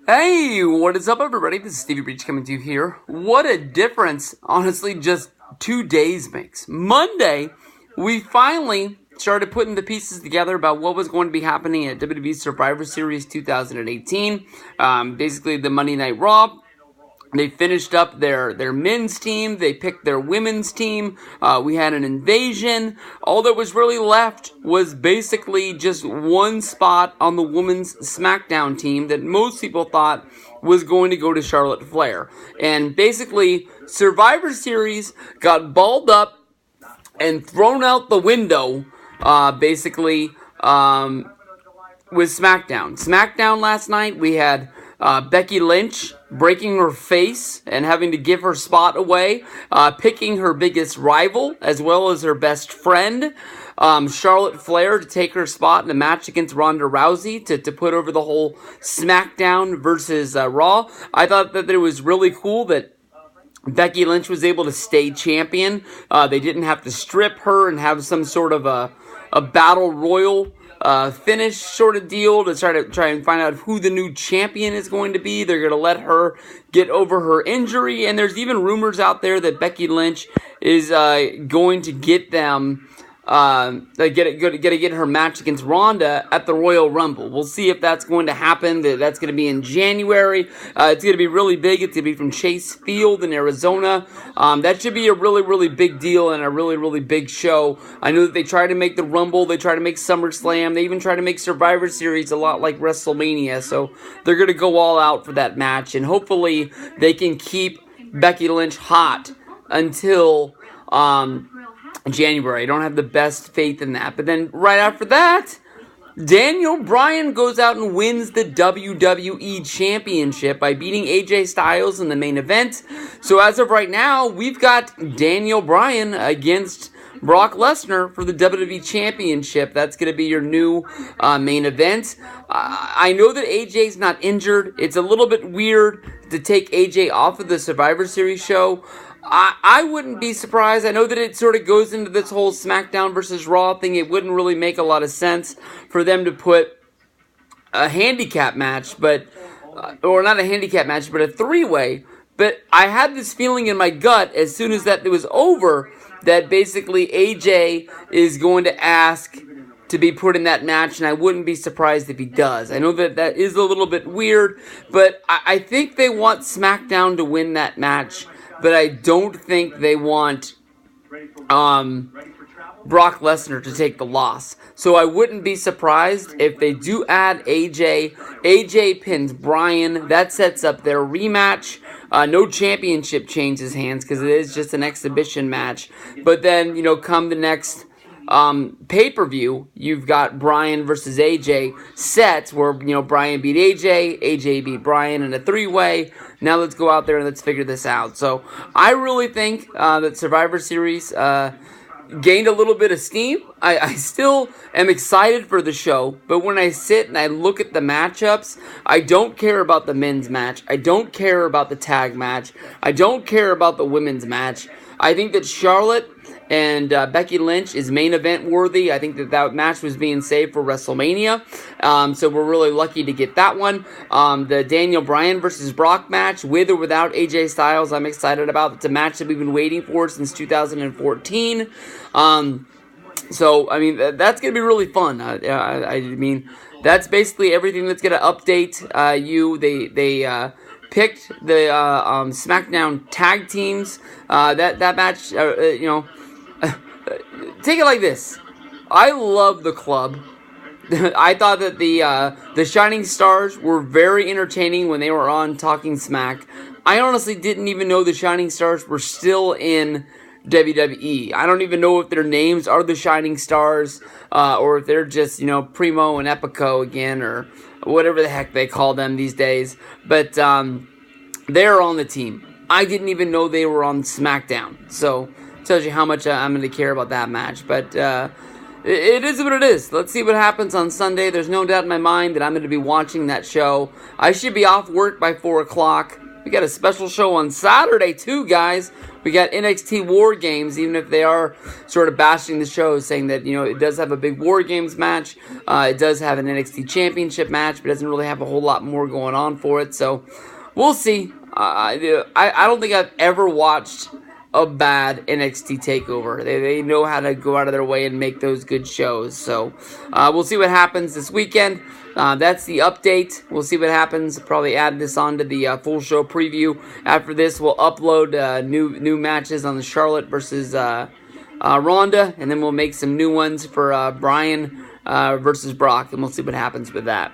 Hey, what is up, everybody? This is Stevie Breach coming to you here. What a difference, honestly, just 2 days makes. Monday, we finally started putting the pieces together about what was going to be happening at WWE Survivor Series 2018. Basically, the Monday Night Raw. They finished up their men's team. They picked their women's team. We had an invasion. All that was really left was basically just one spot on the women's SmackDown team that most people thought was going to go to Charlotte Flair. And basically, Survivor Series got balled up and thrown out the window, basically, with SmackDown. SmackDown last night, we had Becky Lynch breaking her face and having to give her spot away, picking her biggest rival as well as her best friend, Charlotte Flair, to take her spot in a match against Ronda Rousey to put over the whole SmackDown versus Raw. I thought that it was really cool that Becky Lynch was able to stay champion. They didn't have to strip her and have some sort of a battle royal finish sort of deal to try and find out who the new champion is going to be. They're going to let her get over her injury, and there's even rumors out there that Becky Lynch is going to get them get her match against Ronda at the Royal Rumble. We'll see if that's going to happen. That's going to be in January. It's going to be really big. It's going to be from Chase Field in Arizona. That should be a really, really big deal and a really, really big show. I know that they try to make the Rumble. They try to make SummerSlam. They even try to make Survivor Series a lot like WrestleMania. So they're going to go all out for that match. And hopefully they can keep Becky Lynch hot until January. I don't have the best faith in that. But then right after that, Daniel Bryan goes out and wins the WWE Championship by beating AJ Styles in the main event. So as of right now, we've got Daniel Bryan against Brock Lesnar for the WWE Championship. That's going to be your new main event. I know that AJ's not injured. It's a little bit weird to take AJ off of the Survivor Series show. I wouldn't be surprised. I know that it sort of goes into this whole SmackDown versus Raw thing. It wouldn't really make a lot of sense for them to put a handicap match, or not a handicap match, but a three-way. But I had this feeling in my gut as soon as that it was over that basically AJ is going to ask to be put in that match, and I wouldn't be surprised if he does. I know that that is a little bit weird, but I think they want SmackDown to win that match. But I don't think they want Brock Lesnar to take the loss. So I wouldn't be surprised if they do add AJ. AJ pins Bryan. That sets up their rematch. No championship changes hands because it is just an exhibition match. But then, come the next pay-per-view, you've got Bryan versus AJ set where, Bryan beat AJ, AJ beat Bryan in a three-way. Now let's go out there and let's figure this out. So I really think that Survivor Series gained a little bit of steam. I still am excited for the show, but when I sit and I look at the matchups, I don't care about the men's match. I don't care about the tag match. I don't care about the women's match. I think that Charlotte and Becky Lynch is main event worthy. I think that match was being saved for WrestleMania. So we're really lucky to get that one. The Daniel Bryan versus Brock match, with or without AJ Styles, I'm excited about. It's a match that we've been waiting for since 2014. So, I mean, that's going to be really fun. I mean, that's basically everything that's going to update you. They picked the SmackDown tag teams. That match, take it like this. I love the club. I thought that the Shining Stars were very entertaining when they were on Talking Smack. I honestly didn't even know the Shining Stars were still in WWE. I don't even know if their names are the Shining Stars, or if they're just, Primo and Epico again, or whatever the heck they call them these days. But they're on the team. I didn't even know they were on SmackDown. So tells you how much I'm going to care about that match. But it is what it is. Let's see what happens on Sunday. There's no doubt in my mind that I'm going to be watching that show. I should be off work by 4 o'clock. We got a special show on Saturday too, guys. We got NXT War Games, even if they are sort of bashing the show, saying that, it does have a big War Games match. It does have an NXT Championship match, but it doesn't really have a whole lot more going on for it. So we'll see. I don't think I've ever watched a bad NXT takeover. They know how to go out of their way and make those good shows. So we'll see what happens this weekend. That's the update. We'll see what happens. Probably add this on to the full show preview. After this, we'll upload new matches on the Charlotte versus Ronda, and then we'll make some new ones for Bryan versus Brock, and we'll see what happens with that.